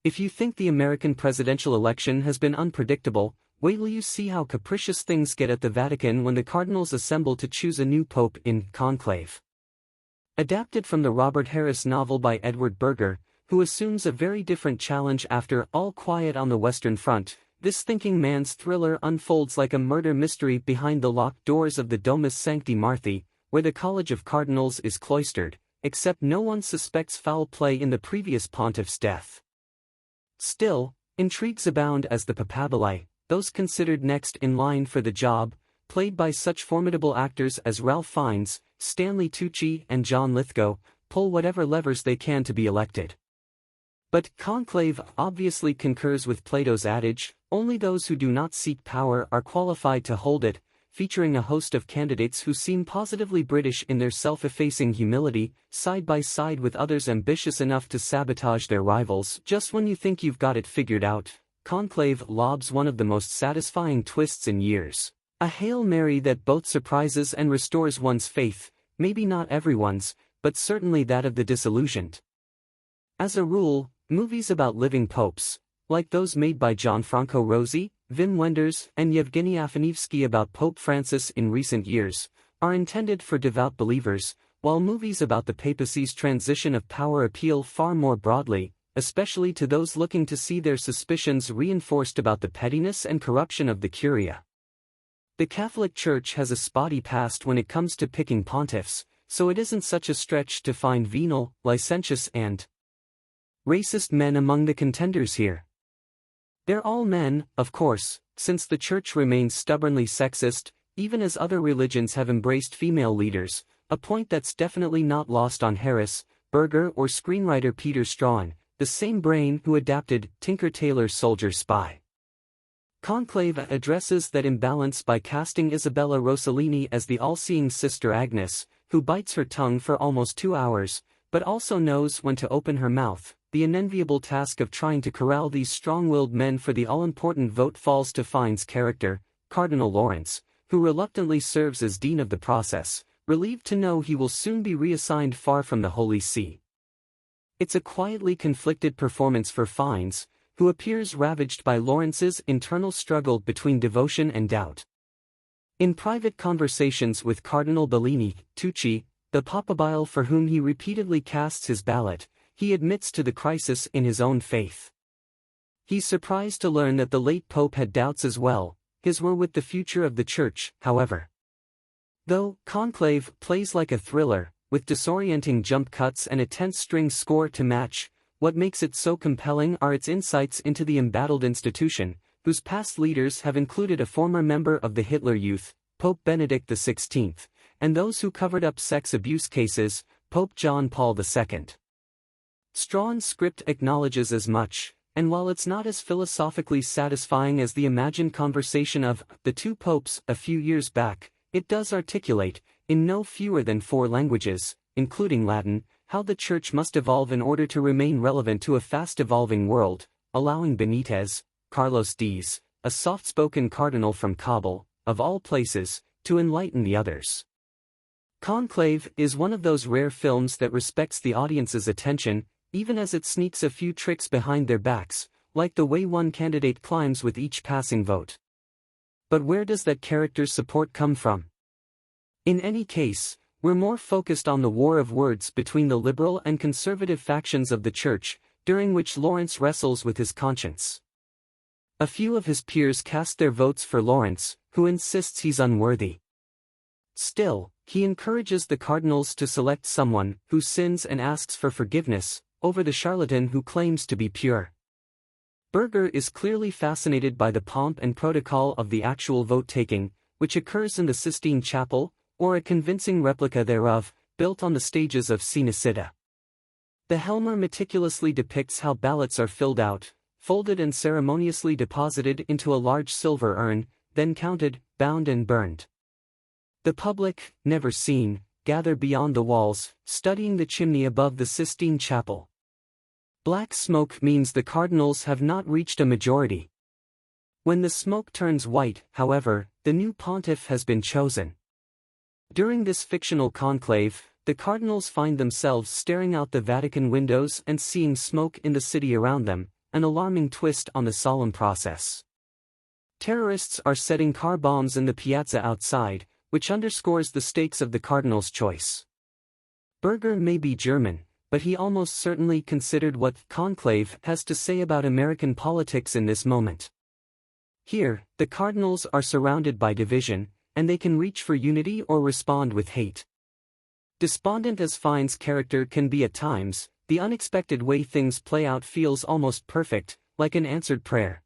If you think the American presidential election has been unpredictable, wait till you see how capricious things get at the Vatican when the cardinals assemble to choose a new pope in Conclave. Adapted from the Robert Harris novel by Edward Berger, who assumes a very different challenge after All Quiet on the Western Front, this thinking man's thriller unfolds like a murder mystery behind the locked doors of the Domus Sancti Marthi, where the College of Cardinals is cloistered, except no one suspects foul play in the previous pontiff's death. Still, intrigues abound as the papabile, those considered next in line for the job, played by such formidable actors as Ralph Fiennes, Stanley Tucci and John Lithgow, pull whatever levers they can to be elected. But Conclave obviously concurs with Plato's adage, only those who do not seek power are qualified to hold it, featuring a host of candidates who seem positively British in their self-effacing humility, side by side with others ambitious enough to sabotage their rivals. Just when you think you've got it figured out, Conclave lobs one of the most satisfying twists in years. A Hail Mary that both surprises and restores one's faith, maybe not everyone's, but certainly that of the disillusioned. As a rule, movies about living popes, like those made by Gianfranco Rosi, Wim Wenders, and Yevgeny Afanevsky about Pope Francis in recent years, are intended for devout believers, while movies about the papacy's transition of power appeal far more broadly, especially to those looking to see their suspicions reinforced about the pettiness and corruption of the Curia. The Catholic Church has a spotty past when it comes to picking pontiffs, so it isn't such a stretch to find venal, licentious and racist men among the contenders here. They're all men, of course, since the Church remains stubbornly sexist, even as other religions have embraced female leaders, a point that's definitely not lost on Harris, Berger or screenwriter Peter Strahan, the same brain who adapted Tinker Tailor's Soldier Spy. Conclave addresses that imbalance by casting Isabella Rossellini as the all-seeing Sister Agnes, who bites her tongue for almost 2 hours, but also knows when to open her mouth. The unenviable task of trying to corral these strong-willed men for the all-important vote falls to Fiennes' character, Cardinal Lawrence, who reluctantly serves as dean of the process, relieved to know he will soon be reassigned far from the Holy See. It's a quietly conflicted performance for Fiennes, who appears ravaged by Lawrence's internal struggle between devotion and doubt. In private conversations with Cardinal Bellini, Tucci, the papabile for whom he repeatedly casts his ballot, he admits to the crisis in his own faith. He's surprised to learn that the late Pope had doubts as well, his were with the future of the Church, however. Though Conclave plays like a thriller, with disorienting jump cuts and a tense string score to match, what makes it so compelling are its insights into the embattled institution, whose past leaders have included a former member of the Hitler Youth, Pope Benedict XVI, and those who covered up sex abuse cases, Pope John Paul II. Strahan's script acknowledges as much, and while it's not as philosophically satisfying as the imagined conversation of the two popes a few years back, it does articulate, in no fewer than 4 languages, including Latin, how the Church must evolve in order to remain relevant to a fast-evolving world, allowing Benitez, Carlos Diaz, a soft-spoken cardinal from Kabul, of all places, to enlighten the others. Conclave is one of those rare films that respects the audience's attention, even as it sneaks a few tricks behind their backs, like the way one candidate climbs with each passing vote. But where does that character's support come from? In any case, we're more focused on the war of words between the liberal and conservative factions of the Church, during which Lawrence wrestles with his conscience. A few of his peers cast their votes for Lawrence, who insists he's unworthy. Still, he encourages the cardinals to select someone who sins and asks for forgiveness, over the charlatan who claims to be pure. Berger is clearly fascinated by the pomp and protocol of the actual vote-taking, which occurs in the Sistine Chapel, or a convincing replica thereof, built on the stages of Cinecittà. The Helmer meticulously depicts how ballots are filled out, folded and ceremoniously deposited into a large silver urn, then counted, bound and burned. The public, never seen, gather beyond the walls, studying the chimney above the Sistine Chapel. Black smoke means the cardinals have not reached a majority. When the smoke turns white, however, the new pontiff has been chosen. During this fictional conclave, the cardinals find themselves staring out the Vatican windows and seeing smoke in the city around them, an alarming twist on the solemn process. Terrorists are setting car bombs in the piazza outside, which underscores the stakes of the cardinal's choice. Berger may be German, but he almost certainly considered what Conclave has to say about American politics in this moment. Here, the cardinals are surrounded by division, and they can reach for unity or respond with hate. Despondent as Fiennes' character can be at times, the unexpected way things play out feels almost perfect, like an answered prayer.